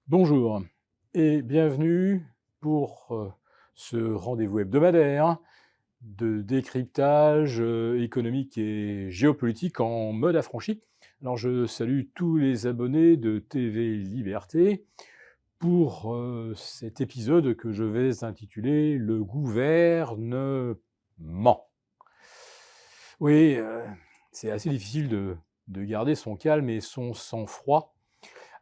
Bonjour et bienvenue pour ce rendez-vous hebdomadaire de décryptage économique et géopolitique en mode affranchi. Alors je salue tous les abonnés de TV Liberté pour cet épisode que je vais intituler Le gouvernement. Oui, c'est assez difficile de garder son calme et son sang-froid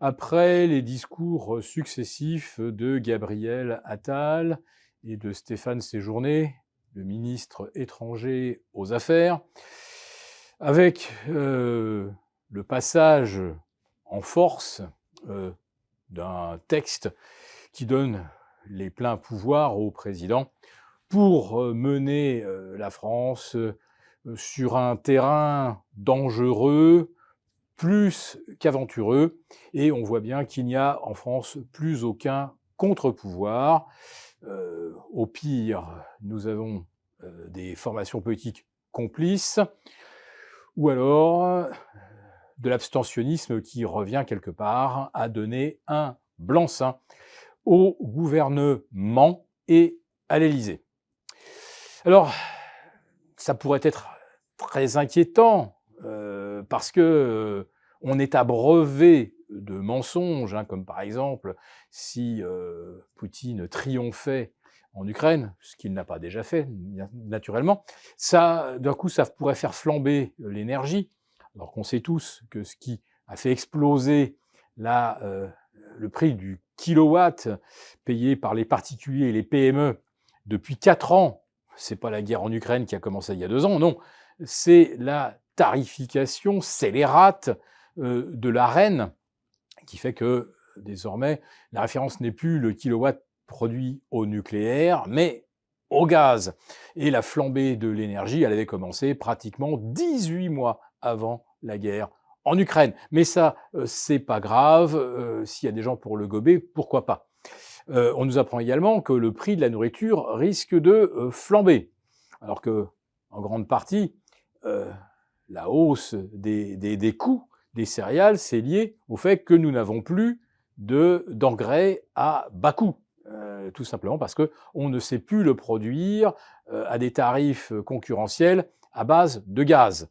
après les discours successifs de Gabriel Attal et de Stéphane Séjourné, le ministre étranger aux Affaires, avec le passage en force d'un texte qui donne les pleins pouvoirs au président pour mener la France sur un terrain dangereux, plus qu'aventureux, et on voit bien qu'il n'y a en France plus aucun contre-pouvoir. Au pire, nous avons des formations politiques complices, ou alors de l'abstentionnisme qui revient quelque part à donner un blanc-seing au gouvernement et à l'Élysée. Alors, ça pourrait être très inquiétant parce que on est abreuvé de mensonges, hein, comme par exemple si Poutine triomphait en Ukraine, ce qu'il n'a pas déjà fait, naturellement, ça, d'un coup, ça pourrait faire flamber l'énergie, alors qu'on sait tous que ce qui a fait exploser la, le prix du kilowatt payé par les particuliers et les PME depuis 4 ans, c'est pas la guerre en Ukraine qui a commencé il y a 2 ans, non, c'est la tarification scélérate de l'Arenh qui fait que désormais la référence n'est plus le kilowatt produit au nucléaire, mais au gaz. Et la flambée de l'énergie, elle avait commencé pratiquement 18 mois avant la guerre en Ukraine. Mais ça, c'est pas grave. S'il y a des gens pour le gober, pourquoi pas. On nous apprend également que le prix de la nourriture risque de flamber, alors que, en grande partie, la hausse des coûts des céréales, c'est lié au fait que nous n'avons plus d'engrais à bas coût. Tout simplement parce qu'on ne sait plus le produire à des tarifs concurrentiels à base de gaz.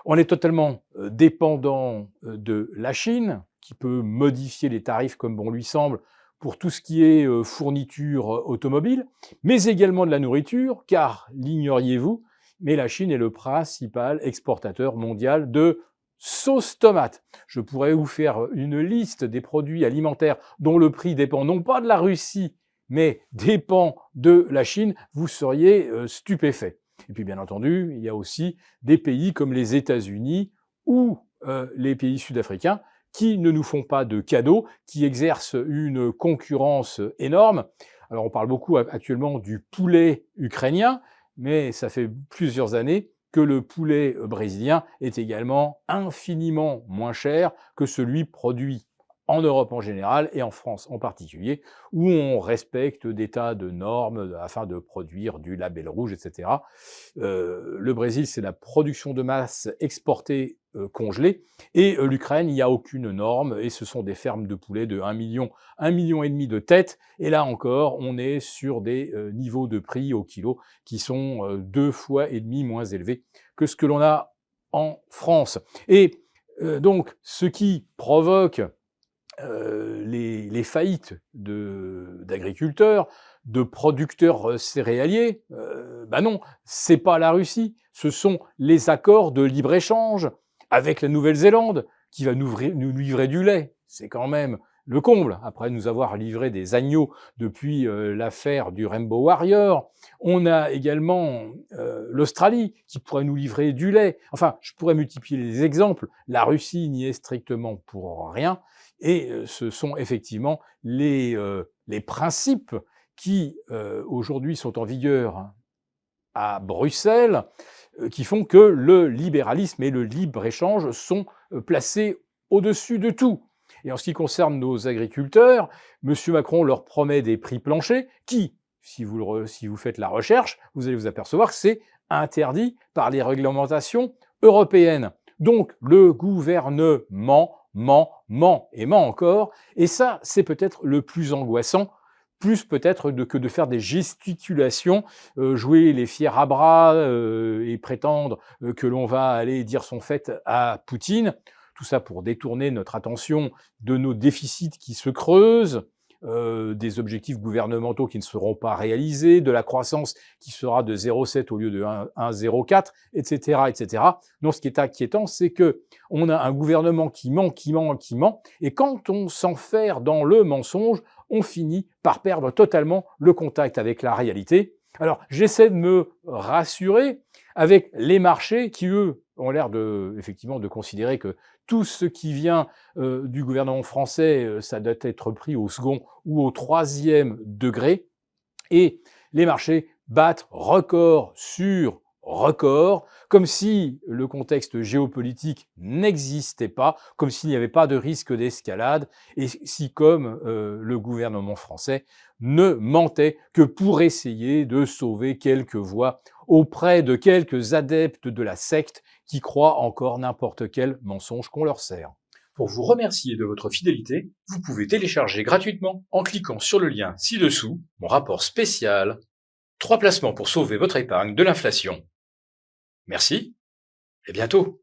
On est totalement dépendant de la Chine, qui peut modifier les tarifs comme bon lui semble pour tout ce qui est fourniture automobile, mais également de la nourriture, car l'ignoriez-vous, mais la Chine est le principal exportateur mondial de sauce tomate. Je pourrais vous faire une liste des produits alimentaires dont le prix dépend non pas de la Russie, mais dépend de la Chine, vous seriez stupéfait. Et puis bien entendu, il y a aussi des pays comme les États-Unis ou les pays sud-africains qui ne nous font pas de cadeaux, qui exercent une concurrence énorme. Alors on parle beaucoup actuellement du poulet ukrainien, mais ça fait plusieurs années que le poulet brésilien est également infiniment moins cher que celui produit en Europe en général et en France en particulier, où on respecte des tas de normes afin de produire du label rouge, etc. Le Brésil, c'est la production de masse exportée congelée, et l'Ukraine, il n'y a aucune norme, et ce sont des fermes de poulets de 1 million et demi de têtes, et là encore, on est sur des niveaux de prix au kilo qui sont 2 fois et demi moins élevés que ce que l'on a en France. Et donc, ce qui provoque les faillites d'agriculteurs, de producteurs céréaliers, ben non, c'est pas la Russie, ce sont les accords de libre-échange avec la Nouvelle-Zélande qui va nous livrer du lait. C'est quand même le comble, après nous avoir livré des agneaux depuis l'affaire du Rainbow Warrior. On a également l'Australie qui pourrait nous livrer du lait. Enfin, je pourrais multiplier les exemples. La Russie n'y est strictement pour rien. Et ce sont effectivement les principes qui, aujourd'hui, sont en vigueur à Bruxelles, qui font que le libéralisme et le libre-échange sont placés au-dessus de tout. Et en ce qui concerne nos agriculteurs, M. Macron leur promet des prix planchers qui, si vous faites la recherche, vous allez vous apercevoir que c'est interdit par les réglementations européennes. Donc, le gouvernement ment et ment encore. Et ça, c'est peut-être le plus angoissant, plus peut-être que de faire des gesticulations, jouer les fiers à bras et prétendre que l'on va aller dire son fait à Poutine. Tout ça pour détourner notre attention de nos déficits qui se creusent, des objectifs gouvernementaux qui ne seront pas réalisés, de la croissance qui sera de 0,7 au lieu de 1,04, etc., etc. Non, ce qui est inquiétant, c'est que on a un gouvernement qui ment, et quand on s'enferre dans le mensonge, on finit par perdre totalement le contact avec la réalité. Alors, j'essaie de me rassurer avec les marchés qui, eux, ont l'air effectivement de considérer que tout ce qui vient du gouvernement français, ça doit être pris au second ou au troisième degré. Et les marchés battent record sur record, comme si le contexte géopolitique n'existait pas, comme s'il n'y avait pas de risque d'escalade, et si comme le gouvernement français ne mentait que pour essayer de sauver quelques voix auprès de quelques adeptes de la secte qui croient encore n'importe quel mensonge qu'on leur sert. Pour vous remercier de votre fidélité, vous pouvez télécharger gratuitement en cliquant sur le lien ci-dessous mon rapport spécial 3 placements pour sauver votre épargne de l'inflation. Merci et bientôt.